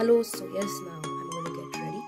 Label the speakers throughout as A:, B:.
A: hello. So yes, now I'm going to get ready.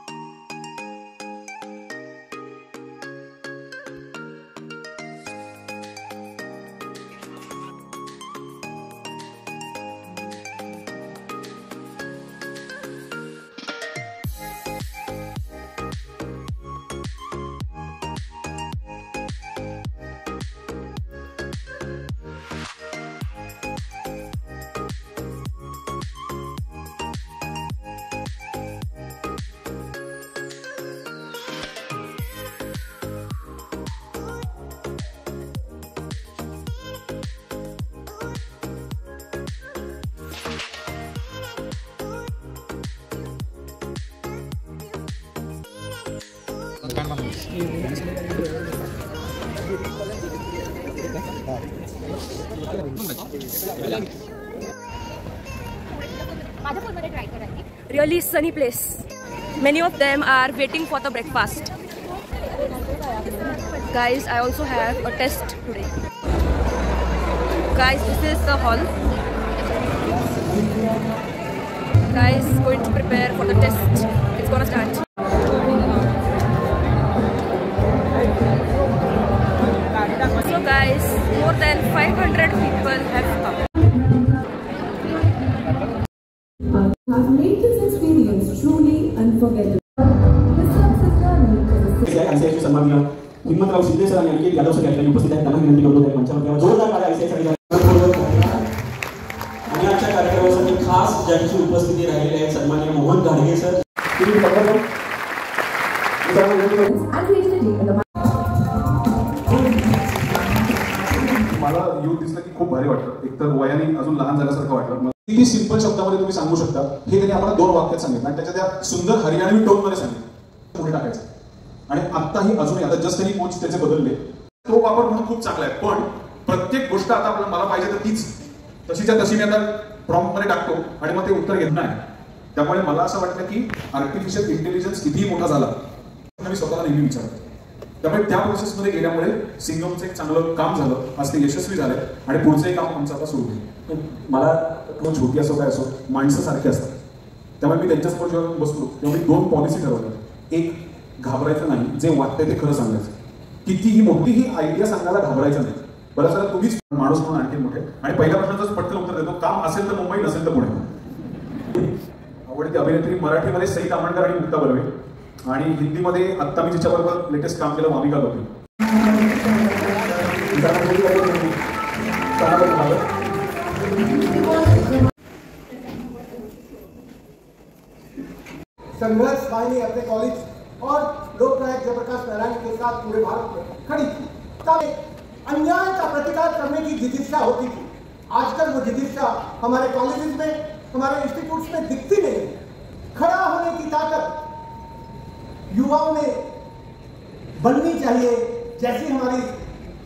A: Really sunny place. Many of them are waiting for the breakfast. Guys, I also have a test today. Guys, this is the hall. Guys, going to prepare for the test. It's gonna start. So guys, more than 500 people have come.
B: I've made this experience truly unforgettable.
C: Himmatrao Shinde sir आणि Aniket Yadav sir या ठिकाणी उपस्थित आहेत. त्यांना विनंती करतो त्या मंचावर जोरदार टाळ्या आयसीआयसाठी. आणि आजच्या कार्यक्रमासाठी खास ज्यांची उपस्थिती राहिलेली आहे सन्माननीय मोहन गाडगे सर.
D: मला यूथ दिसलं की खूप भारी वाटतं. एकतर वयाने अजून लहान झाल्यासारखं वाटलं. किती सिंपल शब्दामध्ये तुम्ही सांगू शकता हे त्यांनी आपण 2 वाक्यात सांगितलं आणि त्याच्या त्या सुंदर हरियाणवी टोनमध्ये सांगितलं. पुढे टाकायचं आणि आत्ताही अजूनही आता जस्ट त्यांनी कोच त्याचे बदलले. तो वापर म्हणून खूप चांगला आहे. पण प्रत्येक गोष्ट आता आपल्याला मला पाहिजे तर तीच तशीच्या तशी मी आता प्रॉम्प्टमध्ये टाकतो आणि मग ते उत्तर घेत नाही. त्यामुळे मला असं वाटतं की आर्टिफिशियल इंटेलिजन्स कितीही मोठा झाला मी स्वतःला नेहमी विचारतो. त्यामुळे त्या प्रोसेसमध्ये गेल्यामुळे सिंगमचं एक चांगलं काम झालं. आज ते यशस्वी झाले आणि पुढचंही काम आमचं आता सुरू होईल. मला छोटी असो काय असो माणसं सारखी असतात. त्यामुळे मी त्यांच्यासमोर जेव्हा बसलो तेव्हा मी 2 पॉलिसी ठरवल्या. एक, घाबरायचं नाही, जे वाटतंय ते खरं सांगायचं. कितीही मोठीही आयडिया सांगायला घाबरायचं नाही. बरं झालं तुम्हीच माणूस म्हणून आणखी मोठे. आणि पहिल्या प्रश्नाचं पटकन उत्तर देतो. काम असेल तर मुंबई, नसेल तर पुणे. आवडती अभिनेत्री मराठीमध्ये सई तामणकर आणि मुक्ता बर्वे आणि हिंदीमध्ये आत्ता मी जिच्याबरोबर लेटेस्ट काम केलं वामिका लोटे.
E: संघर्ष वाहिनी अपने कॉलेज और लोकनायक जयप्रकाश नारायण के साथ पूरे भारत में खड़ी थी. तब अन्याय का प्रतिकार करने की जिज्ञासा होती थी. आजकल वो जिज्ञासा हमारे कॉलेजेस में, हमारे इंस्टीट्यूट्स में दिखती नहीं. खड़ा होने की ताकत युवाओं में बननी चाहिए. जैसी हमारी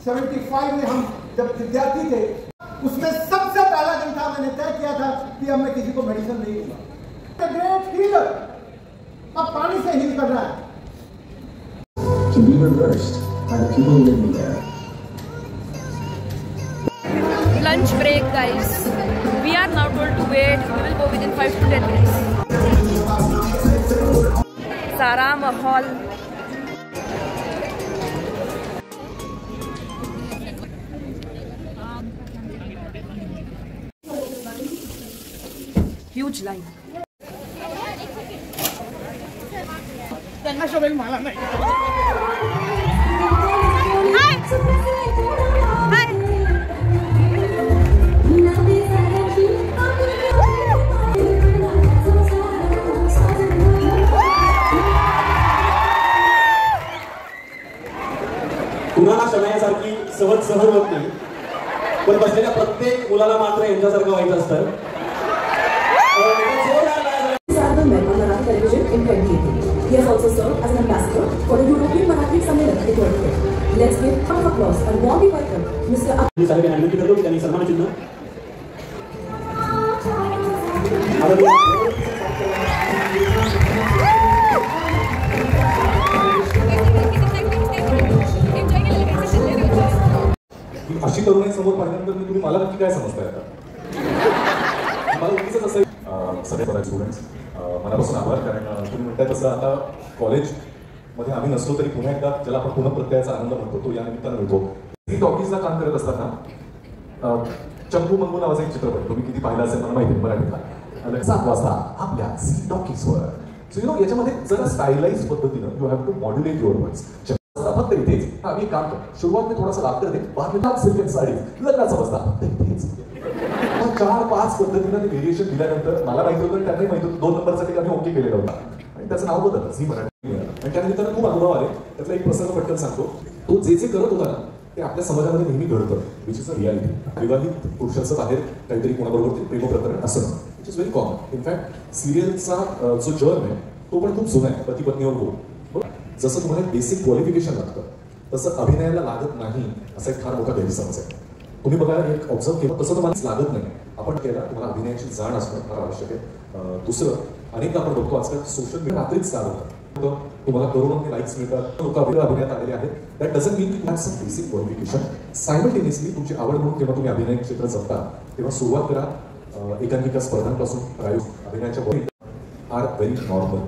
E: 75 में हम जब विद्यार्थी थे उसमें सबसे पहला दिन था मैंने तय किया था कि अब मैं किसी को मेडिसिन नहीं दूंगा. ग्रेट हीलर अब पानी से हील कर रहा है.
C: To be reversed by the people living there.
A: Lunch break, guys. We are now told to wait. We will go within 5 to 10 minutes. Sara Mahal. Huge line.
E: त्यांना शोभेल मला नाही.
C: कुणाला शनायासारखी सहज सहज होत नाही. पण बसलेल्या प्रत्येक मुलाला मात्र यांच्यासारखं व्हायचं असतं.
B: He has also served as an ambassador for the European Marathi Sammelan in 2010. Let's give a round of applause and warmly welcome Mr.
C: साहेब विनंती करतो की त्यांनी सन्मान चिन्ह
D: अशी तरुणाई समोर पाहिल्यानंतर मी तुम्ही मला नक्की काय समजताय आता? मला उगीच असं सगळे स्टुडंट्स मनापासून आभार, कारण तुम्ही म्हणताय तसं आता कॉलेजमध्ये आम्ही नसलो तरी पुन्हा एकदा ज्याला आपण पुन्हा प्रत्ययाचा आनंद म्हणतो तो या निमित्तानं मिळतो. सी टॉकीजला काम करत असताना चंपू मंगू नावाचा एक चित्रपट तुम्ही किती पाहिला असेल मला माहिती मराठीतला 7 वाजता आपल्या सी टॉकीजवर. सो यू नो याच्यामध्ये जरा स्टायलाइज पद्धतीनं you have to modulate your words. फक्त इथेच आम्ही काम करतो, सुरुवात मी थोडासा लाभ करते, बाकी 5 सेकंड साडी लग्नाचा बसता फक्त इथेच. 4-5 पद्धतीनं ते व्हेरिएशन दिल्यानंतर मला माहिती होतं, त्यांनाही माहिती होतं 2 नंबरसाठी आम्ही ओके केलेला होता आणि त्याचं नाव बदललं झी मराठी. आणि त्यानंतर खूप अनुभव आले. त्यातला एक प्रसंग पटकन सांगतो. तो जे करत होता ना ते आपल्या समाजामध्ये नेहमी घडतं, विच इज अ रियालिटी. विवाहित पुरुषाचं बाहेर काहीतरी कोणाबरोबर ते प्रेमप्रकरण असं which is very common. In fact सिरियलचा जो जर्म आहे तो पण खूप जुना आहे, पती पत्नीवर हो. जसं तुम्हाला बेसिक क्वालिफिकेशन लागतं तसं अभिनयाला लागत नाही, असा एक फार मोठा गैरसमज आहे. तुम्ही बघा एक ऑब्झर्व केलं तसं तुम्हाला लागत नाही. आपण केला तुम्हाला अभिनयाची जाण असणं फार आवश्यक आहे. दुसरं अनेकदा आपण बघतो आजकाल सोशल मीडिया रात्रीच चालू होतं, तुम्हाला करोडोंनी लाईक्स मिळतात, लोक अभिनयात आलेले आहेत. दॅट डझंट मीन की you have some basic qualification. Simultaneously तुमची आवड म्हणून जेव्हा तुम्ही अभिनय क्षेत्र जपता तेव्हा सुरुवात करा एकांकिका स्पर्धांपासून. अभिनयाच्या body are very normal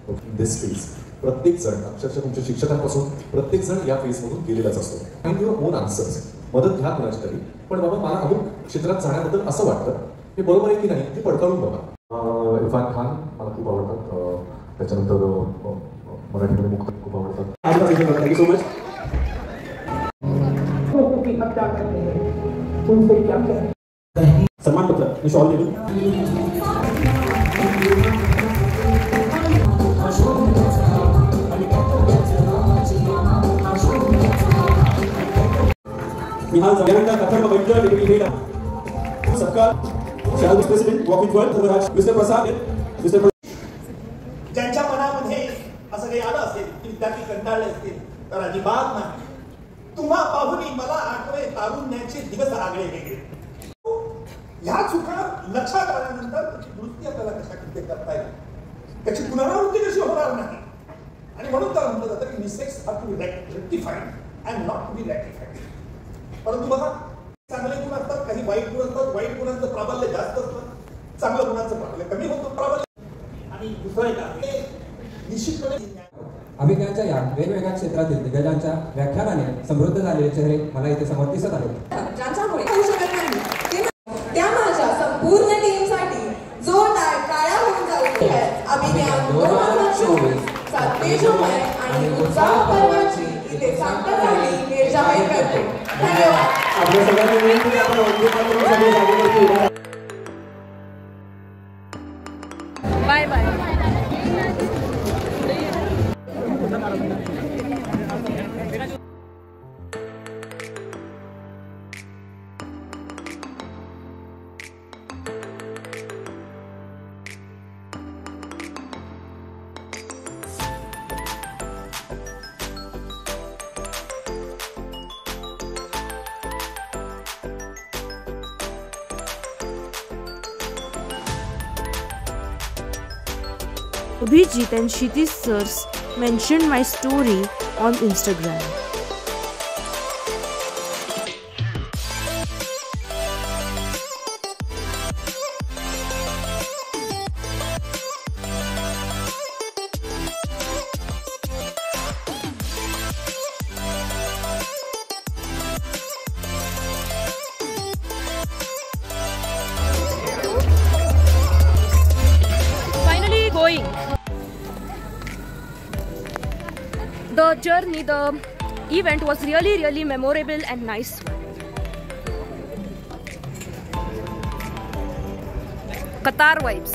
D: in this phase. प्रत्येक जण अक्षरशः तुमच्या शिक्षकांपासून प्रत्येक जण या फेजमधून गेलेलाच असतो. Find your on answers. मदत घ्या कुणाची तरी, पण बाबा मला अमुक क्षेत्रात जाण्याबद्दल असं वाटतं, हे बरोबर आहे की नाही ते पडताळून बघा. इरफान खान मला खूप आवडतात, त्याच्यानंतर मराठीमध्ये मुक्त खूप आवडतात.
C: Thank you so much. सन्मानपत्र मी शॉल देतो. निहाल जगन्नाथ कथम बंजर डिग्री लीडर सरकार शाल प्रेसिडेंट वॉकिंग वर्ल्ड मिस्टर प्रसाद मिस्टर.
F: ज्यांच्या मनामध्ये असं काही आलं असेल की विद्यार्थी कंटाळले असतील तर अजिबात नाही. तुम्हा पाहुणी मला आठवे तारुण्याचे दिवस आगळे वेगळे. ह्या चुका लक्षात आल्यानंतर दुरुस्ती आपल्याला कशा कृत्य करता येईल, त्याची पुनरावृत्ती कशी होणार नाही. आणि म्हणून तर म्हटलं जातं की mistakes are to be rectified and not to be ratified. परंतु बघा चांगले गुण असतात, काही वाईट गुण असतात. वाईट गुणांचं प्राबल्य जास्त असतं, चांगल्या गुणांचं प्राबल्य कमी होतं. प्राबल्य आणि दुसरं एक आहे निश्चितपणे
G: अभिनयाच्या या वेगवेगळ्या क्षेत्रातील दिग्गजांच्या व्याख्यानाने समृद्ध झालेले चेहरे मला इथे समोर दिसत आहेत.
H: ज्यांच्यामुळे होऊ शकत नाही त्या माझ्या संपूर्ण टीमसाठी जोरदार टाळ्या होऊन जाऊ. अभिनयात 2024 तेजोमय आणि उत्साह पर्वाची इथे सांगता झाली हे जाहीर करते. धन्यवाद.
C: आपल्या सगळ्यांनी विनंती आपण
A: bye bye. Abhijit and Kshitij sirs mentioned my story on Instagram. Finally going. The journey, the event was really memorable and nice one. Qatar vibes.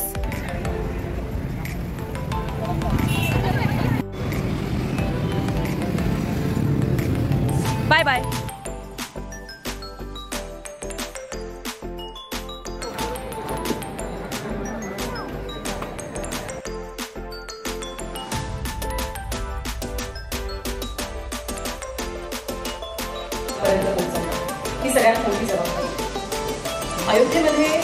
A: Bye bye.
B: ही सगळ्यात मोठी जबाबदारी. अयोध्येमध्ये